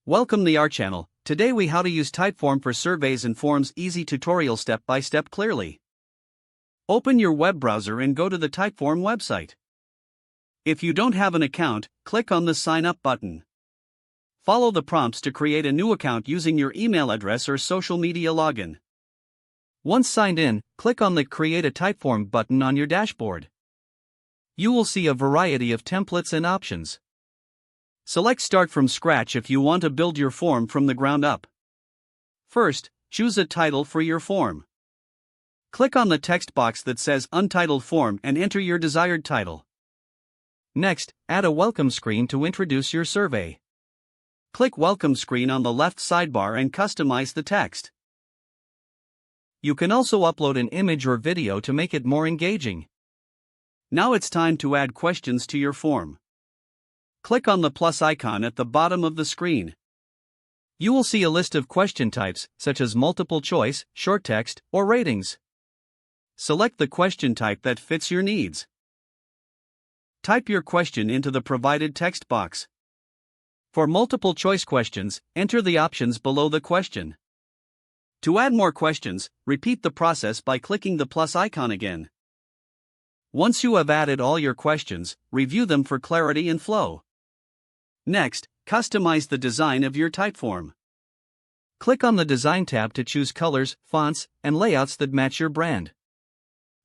Welcome to our channel. Today we how to use Typeform for surveys and forms easy tutorial step by step clearly. Open your web browser and go to the Typeform website. If you don't have an account, click on the sign up button. Follow the prompts to create a new account using your email address or social media login. Once signed in, click on the Create a Typeform button on your dashboard. You will see a variety of templates and options. Select Start from Scratch if you want to build your form from the ground up. First, choose a title for your form. Click on the text box that says Untitled Form and enter your desired title. Next, add a welcome screen to introduce your survey. Click Welcome Screen on the left sidebar and customize the text. You can also upload an image or video to make it more engaging. Now it's time to add questions to your form. Click on the plus icon at the bottom of the screen. You will see a list of question types, such as multiple choice, short text, or ratings. Select the question type that fits your needs. Type your question into the provided text box. For multiple choice questions, enter the options below the question. To add more questions, repeat the process by clicking the plus icon again. Once you have added all your questions, review them for clarity and flow. Next, customize the design of your Typeform. Click on the Design tab to choose colors, fonts, and layouts that match your brand.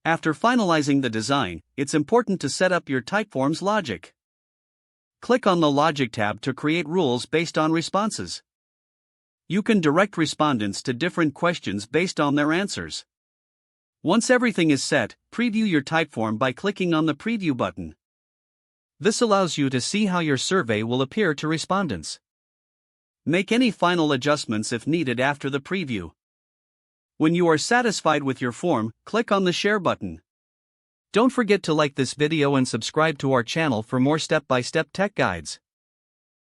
After finalizing the design, it's important to set up your Typeform's logic. Click on the Logic tab to create rules based on responses. You can direct respondents to different questions based on their answers. Once everything is set, preview your Typeform by clicking on the Preview button. This allows you to see how your survey will appear to respondents. Make any final adjustments if needed after the preview. When you are satisfied with your form, click on the Share button. Don't forget to like this video and subscribe to our channel for more step-by-step tech guides.